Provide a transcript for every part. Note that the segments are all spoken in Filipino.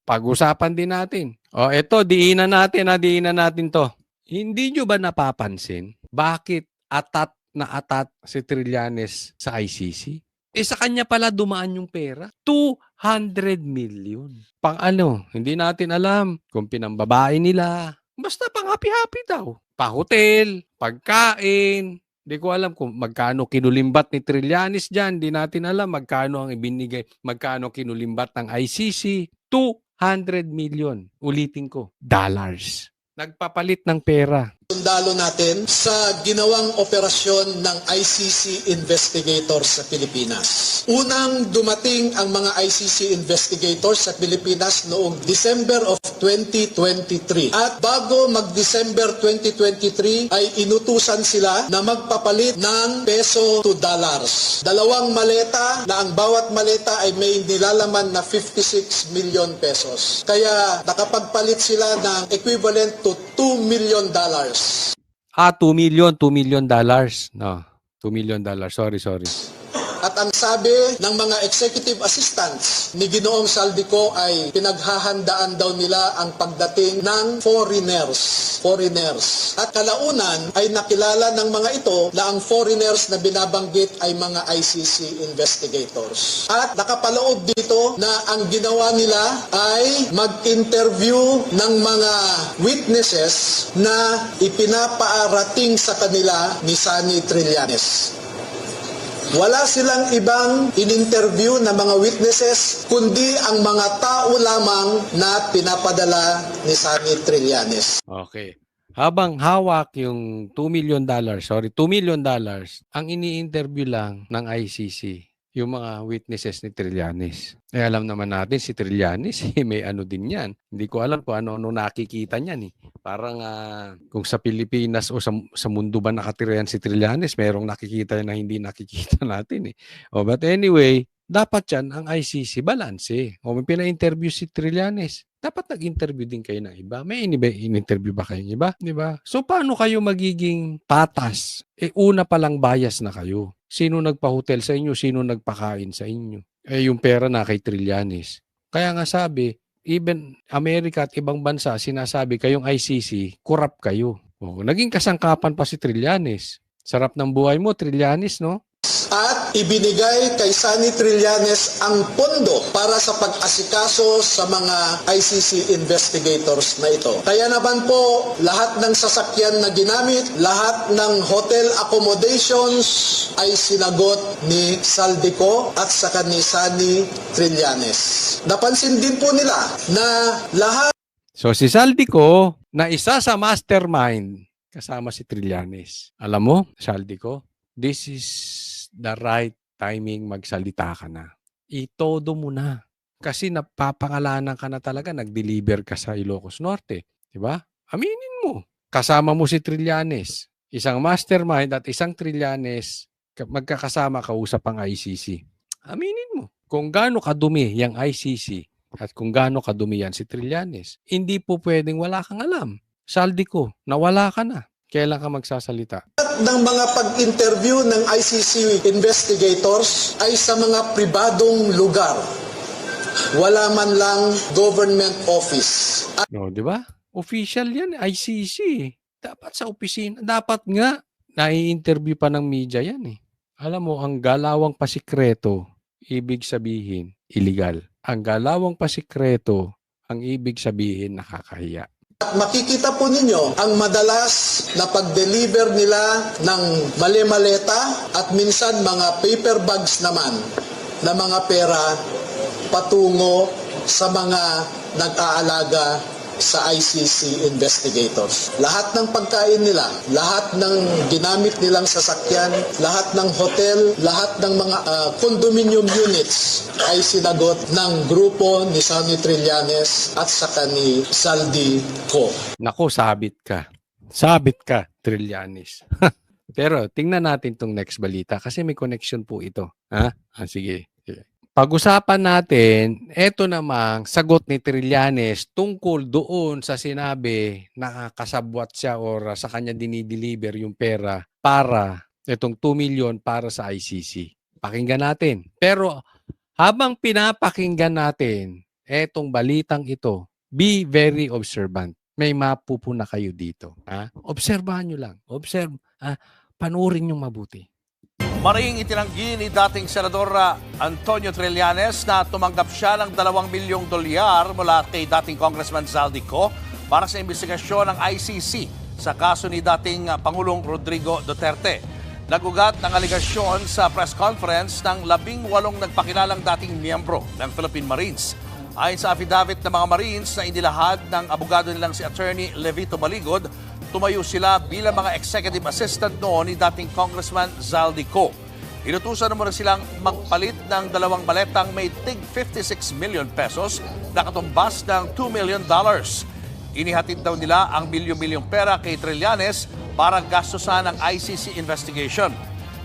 Pag-usapan din natin. O eto, diinan natin to. Hindi nyo ba napapansin bakit atat si Trillanes sa ICC? Sa kanya pala dumaan yung pera. 200 million. Pang ano, hindi natin alam kung pinambabae nila. Basta pang happy-happy daw. Pa-hotel, pagkain. Hindi ko alam kung magkano kinulimbat ni Trillanes dyan. Hindi natin alam magkano ang ibinigay, magkano kinulimbat ng ICC. 200 million. Ulitin ko, dollars. Nagpapalit ng pera. Sundalo natin sa ginawang operasyon ng ICC investigators sa Pilipinas. Unang dumating ang mga ICC investigators sa Pilipinas noong December of 2023. At bago mag-December 2023 ay inutusan sila na magpapalit ng peso to dollars. Dalawang maleta na ang bawat maleta ay may nilalaman na 56 million pesos. Kaya nakapagpalit sila ng equivalent to $2 million. 2 million dollars. No, $2 million. Sorry. At ang sabi ng mga executive assistants ni Ginoong Saldico ay pinaghahandaan daw nila ang pagdating ng foreigners. At kalaunan ay nakilala ng mga ito na ang foreigners na binabanggit ay mga ICC investigators. At nakapaloob dito na ang ginawa nila ay mag-interview ng mga witnesses na ipinapaarating sa kanila ni Sunny Trillanes. Wala silang ibang in-interview na mga witnesses, kundi ang mga tao lamang na pinapadala ni Sunny Trillanes. Okay. Habang hawak yung $2 million, $2 million, ang ini-interview lang ng ICC, yung mga witnesses ni Trillanes. Alam naman natin si Trillanes, may ano din yan. Hindi ko alam kung ano nakikita niyan. Parang kung sa Pilipinas o sa mundo ba nakatira yan si Trillanes, merong nakikita na hindi nakikita natin. But anyway, dapat yan ang ICC balance. May pina-interview si Trillanes. Dapat nag-interview din kayo ng iba. May in-interview ba kayo ng iba? Diba? So paano kayo magiging patas? Una pa lang bias na kayo. Sino nagpa-hotel sa inyo? Sino nagpakain sa inyo? Yung pera na kay Trillanes. Kaya nga sabi, even Amerika at ibang bansa, sinasabi kayong ICC, corrupt kayo. Naging kasangkapan pa si Trillanes. Sarap ng buhay mo, Trillanes, no? At ibinigay kay Sunny Trillanes ang pondo para sa pag-asikaso sa mga ICC investigators na ito. Kaya naman po, lahat ng sasakyan na ginamit, lahat ng hotel accommodations ay sinagot ni Saldico at saka ni Sunny Trillanes. Napansin din po nila na lahat. So si Saldico na isa sa mastermind kasama si Trillanes. Alam mo, Saldico, this is the right timing magsalita ka na. Itodo mo na. Kasi napapangalanan ka na talaga, nag-deliver ka sa Ilocos Norte. Diba? Aminin mo. Kasama mo si Trillanes. Isang mastermind at isang Trillanes, magkakasama kausap ang ICC. Aminin mo. Kung gaano kadumi yung ICC at kung gaano kadumi yan si Trillanes, hindi po pwedeng wala kang alam. Saldico, nawala ka na. Kailan ka magsasalita? Ng mga pag-interview ng ICC investigators ay sa mga pribadong lugar. Wala man lang government office. No, di ba? Official yan, ICC. Dapat sa opisina. Dapat nga, nai-interview pa ng media yan eh. Alam mo, ang galawang pasikreto, ibig sabihin, illegal. Ang galawang pasikreto, ang ibig sabihin, nakakahiya. At makikita po ninyo ang madalas na pag-deliver nila ng mali-maleta at minsan mga paper bags naman na mga pera patungo sa mga nag-aalaga sa ICC investigators. Lahat ng pagkain nila, lahat ng ginamit nilang sasakyan, lahat ng hotel, lahat ng mga condominium units ay sinagot ng grupo ni Sunny Trillanes at saka ni Saldico. Nako, sabit ka, Trillanes. Pero tingnan natin tong next balita kasi may connection po ito. Sige. Pag-usapan natin, eto namang sagot ni Trillanes tungkol doon sa sinabi na kasabwat siya or sa kanya dinideliver yung pera para itong 2 million para sa ICC. Pakinggan natin. Pero habang pinapakinggan natin etong balitang ito, be very observant. May mapupuna kayo dito. Ha? Obserbahan nyo lang. Panuorin nyo mabuti. Maring itinanggi ni dating Senador Antonio Trillanes na tumanggap siya ng 2 milyong dolyar mula kay dating Congressman Zaldico para sa investigasyon ng ICC sa kaso ni dating Pangulong Rodrigo Duterte. Nagugat ng aligasyon sa press conference ng 18 nagpakilalang dating miyembro ng Philippine Marines. Ayon sa affidavit ng mga Marines na inilahad ng abogado nilang si Attorney Levito Baligod, tumayo sila bilang mga executive assistant noon ni dating Congressman Zaldico. Inutusan naman silang magpalit ng 2 maletang may tig 56 million pesos na katumbas ng $2 million. Inihatid daw nila ang milyong-milyong pera kay Trillanes para gastusan ng ICC investigation.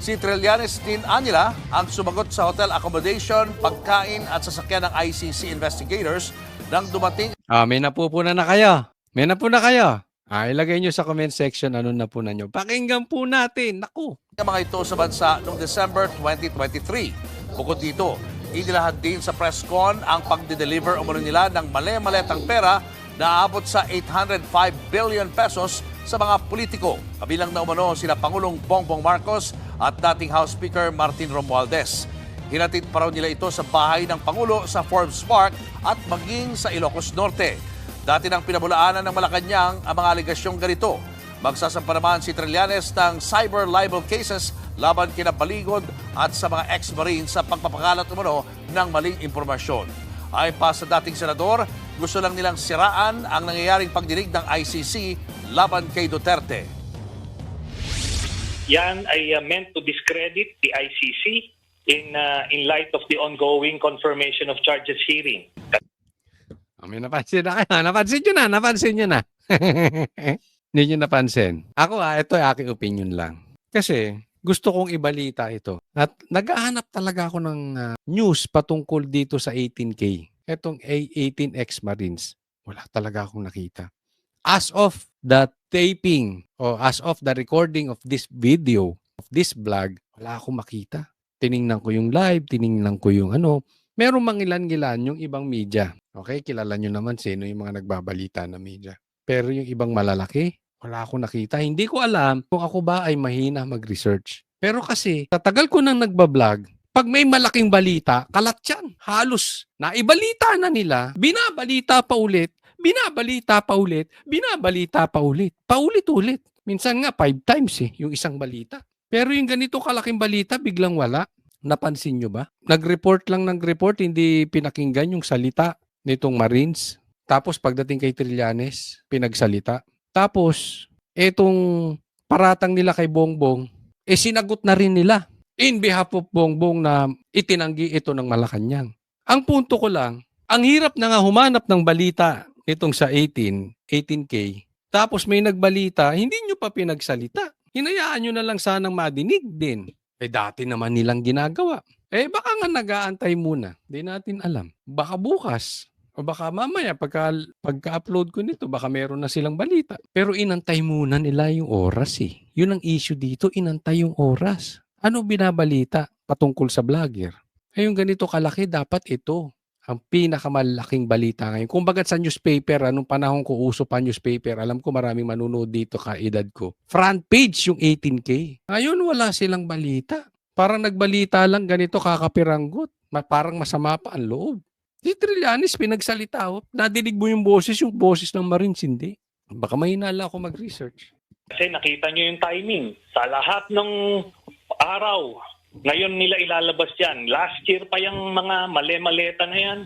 Si Trillanes din nila ang sumagot sa hotel accommodation, pagkain at sasakyan ng ICC investigators nang dumating. May napupuna na kayo. May napuna kayo. Ilagay nyo sa comment section ano napunan nyo. Pakinggan po natin. Naku. Ang mga ito sa bansa noong December 2023. Bukod dito, inilahad din sa press con ang pagde-deliver umano nila ng male-maletang pera na aabot sa 805 billion pesos sa mga politiko. Kabilang na umano sila Pangulong Bongbong Marcos at dating House Speaker Martin Romualdez. Hinatid pa raw nila ito sa bahay ng Pangulo sa Forbes Park at maging sa Ilocos Norte. Dati nang pinabulaanan ng Malacanang ang mga aligasyong ganito. Magsasampa naman si Trillanes ng cyber libel cases laban kina Baligod at sa mga ex-marine sa pagpapakalat umano ng maling impormasyon. Ayon pa sa dating senador, gusto lang nilang siraan ang nangyayaring pagdinig ng ICC laban kay Duterte. Yan ay meant to discredit the ICC in light of the ongoing confirmation of charges hearing. May napansin na kayo. Napansin nyo na. Hindi nyo napansin. Ako ito ay aking opinion lang. Kasi gusto kong ibalita ito. At naghahanap talaga ako ng news patungkol dito sa 18K. Itong 18 ex-Marines. Wala talaga akong nakita. As of the taping o as of the recording of this video, of this vlog, wala akong makita. Tiningnan ko yung live, tiningnan ko yung Meron mangilan-ngilan yung ibang media. Okay, kilala nyo naman sino yung mga nagbabalita na media. Pero yung ibang malalaki, wala akong nakita. Hindi ko alam kung ako ba ay mahina mag-research. Pero kasi, sa tagal ko nang nagbablog, pag may malaking balita, kalat yan. Halos naibalita na nila, binabalita pa ulit, paulit-ulit. Minsan nga 5 times yung isang balita. Pero yung ganito kalaking balita, biglang wala. Napansin nyo ba? Nag-report, hindi pinakinggan yung salita nitong Marines. Tapos pagdating kay Trillanes, pinagsalita. Tapos, etong paratang nila kay Bongbong, sinagot na rin nila in behalf of Bongbong na itinanggi ito ng Malacanang. Ang punto ko lang, ang hirap na nga humanap ng balita nitong sa 18K. Tapos may nagbalita, hindi nyo pa pinagsalita. Hinayaan nyo na lang sanang madinig din. Dati naman nilang ginagawa. Baka nga nag-aantay muna. Di natin alam. Baka bukas. O baka mamaya, pagka-upload ko nito, baka meron na silang balita. Pero inantay muna nila yung oras Yun ang issue dito, inantay yung oras. Ano binabalita patungkol sa vlogger? Yung ganito kalaki, dapat ito ang pinakamalaking balita ngayon. Kung bagat sa newspaper, anong panahon ko uso pa newspaper, alam ko maraming manunood dito kaedad ko. Front page yung 18K. Ngayon wala silang balita. Parang nagbalita lang ganito kakapiranggot. Parang masama pa ang loob. Si Trillanes pinagsalita. Nadinig mo yung boses ng Marines, hindi. Baka mahinala ako mag-research. Kasi nakita nyo yung timing. Sa lahat ng araw, ngayon nila ilalabas yan. Last year pa yung mga male-maleta na yan.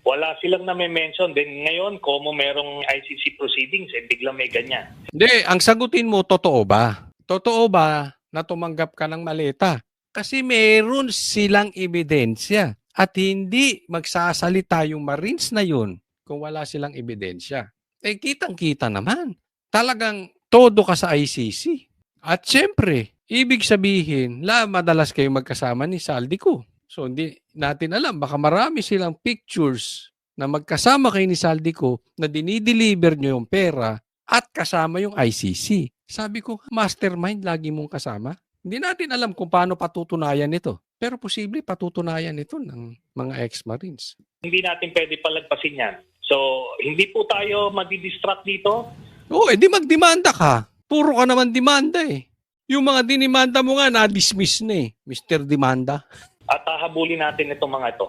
Wala silang na-mention. Then ngayon, como merong ICC proceedings, biglang may ganyan. Hindi, ang sagutin mo, totoo ba? Totoo ba na tumanggap ka ng maleta? Kasi meron silang ebidensya. At hindi magsasalita yung Marines na yun kung wala silang ebidensya. Kitang-kita naman. Talagang todo ka sa ICC. At syempre, ibig sabihin, madalas kayo magkasama ni Zaldico. So hindi natin alam, baka marami silang pictures na magkasama kayo ni Zaldico na dinideliver nyo yung pera at kasama yung ICC. Sabi ko, mastermind lagi mong kasama. Hindi natin alam kung paano patutunayan ito. Pero posible patutunayan ito ng mga ex-Marines. Hindi natin pwede palagpasin yan. So, hindi po tayo madidistract dito. Oo, edi magdemanda ka. Puro ka naman demanda eh. Yung mga dinimanda mo nga, na-dismiss na eh. Mr. Demanda. At hahabulin natin itong mga ito.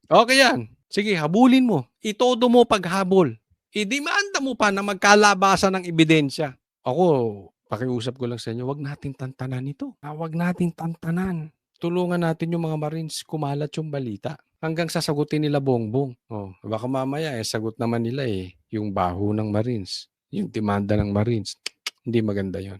Okay yan. Sige, habulin mo. Itodo mo paghabol. I-demanda mo pa na magkalabasan ng ebidensya. Ako, pakiusap ko lang sa inyo, wag natin tantanan ito. Wag natin tantanan. Tulungan natin yung mga Marines kumalat yung balita. Hanggang sasagutin nila bongbong. Oh, baka mamaya sagot naman nila yung baho ng Marines. Yung demanda ng Marines. Hindi maganda yon.